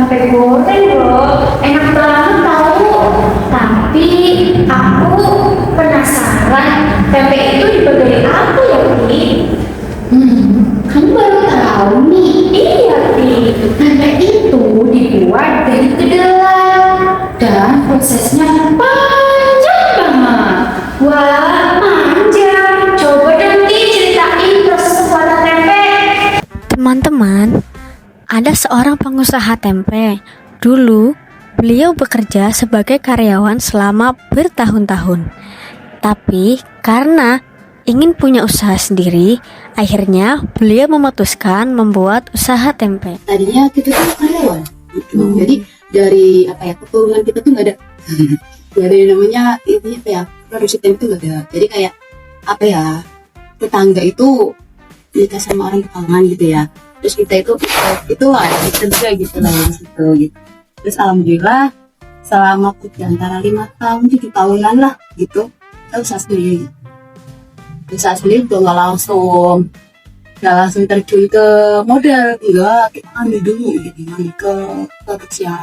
tempe goreng loh, enak banget tahu. Tapi aku penasaran, tempe itu dibuat dari apa ya, Ti? Kamu baru tahu nih? Iya, Ti. Tempe itu dibuat dari kedelai dan prosesnya panjang banget. Wah, panjang. Coba dong, Ti, ceritain proses pembuatan tempe. Teman-teman, ada seorang pengusaha tempe. Dulu, beliau bekerja sebagai karyawan selama bertahun-tahun. Tapi karena ingin punya usaha sendiri, akhirnya beliau memutuskan membuat usaha tempe. Tadinya kita tuh karyawan gitu. Jadi dari keturunan kita tuh nggak ada nggak ada yang namanya ini produksi tempe tuh nggak ada. Jadi kayak tetangga itu nikah sama orang tetangga gitu ya. Terus kita itulah kita juga gitu lah yang situ gitu. Terus alhamdulillah selama antara 5 tahun 7 tahunan lah gitu kita usaha sendiri. Usaha sendiri tuh nggak langsung terjun ke modal, enggak, kita ambil dulu gitu, ambil ke kecil.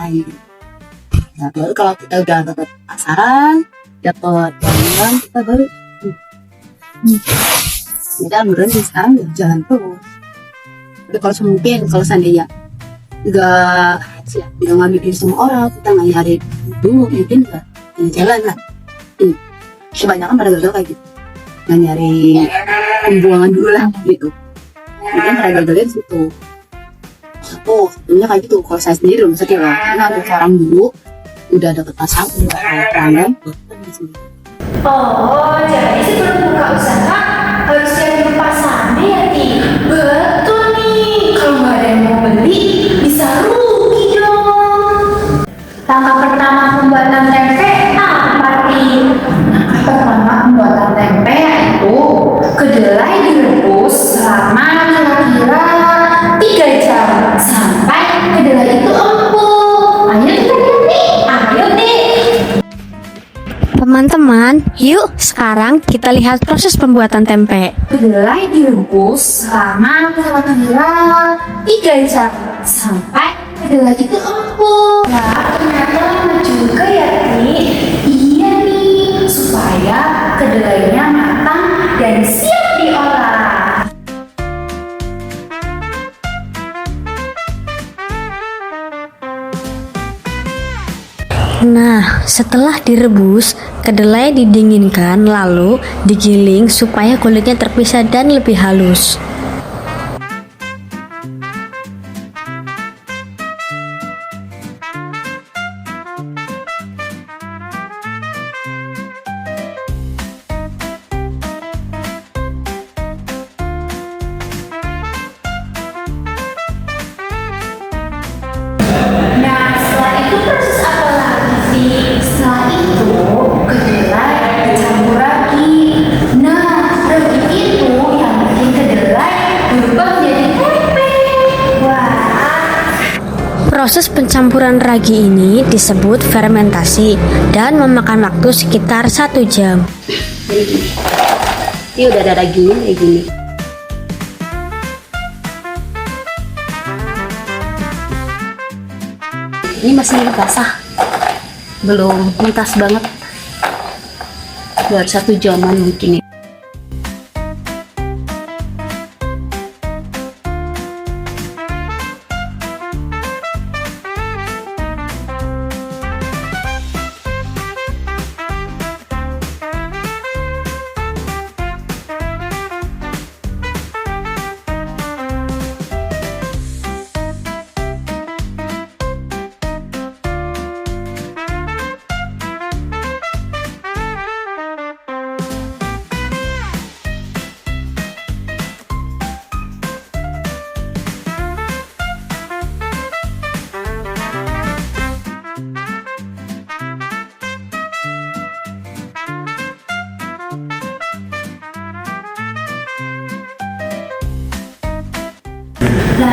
Nah, baru kalau kita udah dapat pasaran, dapat pelanggan, kita baru kita beneran sekarang udah jalan terus. Tapi kalau seandainya nggak ngambil sama orang, kita nggak nyari dulu, mungkin nggak jalan lah. Kebanyakan pada gagal kayak gitu, nggak nyari pembuangan dulu lah gitu. Mungkin pada gagalnya di situ. Satunya kayak gitu. Kalau saya sendiri belum sedih lah, karena ada orang dulu udah dapet pasang, udah ada pelanggan. Oh, jadi sebelum buka usaha harus cari pasarnya ya, Ti? Betul nih, kalau nggak ada yang mau beli bisa rugi dong. Langkah pertama pembuatan tempe apa, Ti? Langkah pertama pembuatan tempe yaitu kedelai direbus selama kira-kira 3 jam sampai kedelai itu empuk. Ayo kita lihat nih, ayo nih. Teman-teman, yuk sekarang kita lihat proses pembuatan tempe. Kedelai direbus selama kira-kira 3 jam sampai kedelai itu empuk. Nah, ternyata lama juga ya, Ti. Iya nih, supaya kedelainya matang dan siap diolah. Nah, setelah direbus, kedelai didinginkan lalu digiling supaya kulitnya terpisah dan lebih halus. Nah, setelah itu proses apa lagi sih? Setelah itu kedelai dicampur ragi. Nah, ragi itu yang bikin kedelai berubah menjadi tempe. Wah, Proses pencampuran ragi ini disebut fermentasi dan memakan waktu sekitar 1 jam. Ini udah ada dagingnya kayak gini. Ini masih basah, belum mentas banget. Buat 1 jaman mungkin ya.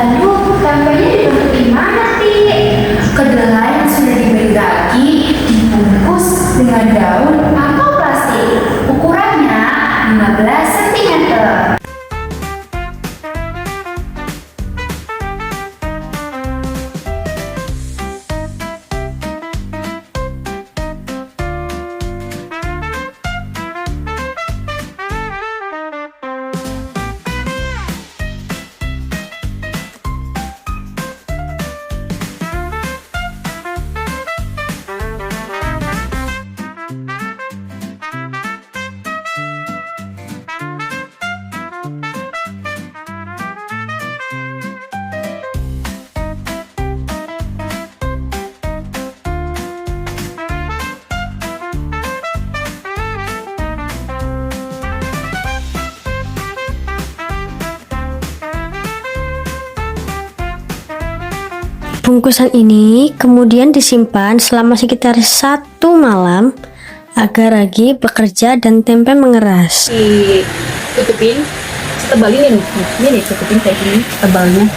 lalu tempenya dibentuk gimana, Ti? Kedelai yang sudah diberi ragi dibungkus dengan daun atau plastik. Ukurannya 15 cm. Bungkusan ini kemudian disimpan selama sekitar 1 malam agar ragi bekerja dan tempe mengeras. Tutupin, tebalin ini nih, tutupin kayak gini tebalnya.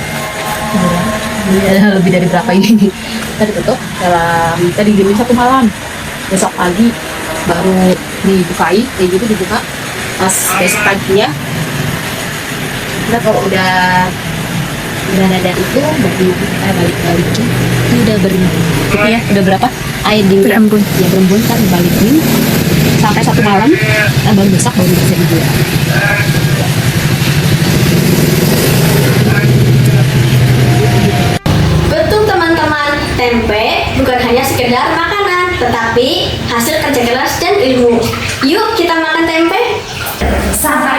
Ini ada lebih dari berapa ini? Kita ditutup dalam, kita didiemin 1 malam. Besok pagi baru dibukai, kayak gitu dibuka. Pas besok paginya, kita kalau udah ada itu, baru kita balik-balikin. Ini udah gitu ya, udah berapa? Air dingin. Berembun. Ya berembun, kita dibalikin sampai 1 malam. Kita baru besok baru bisa dijual. Betul teman-teman, tempe bukan hanya sekedar makanan, tetapi hasil kerja keras dan ilmu. Yuk kita makan tempe. Sampai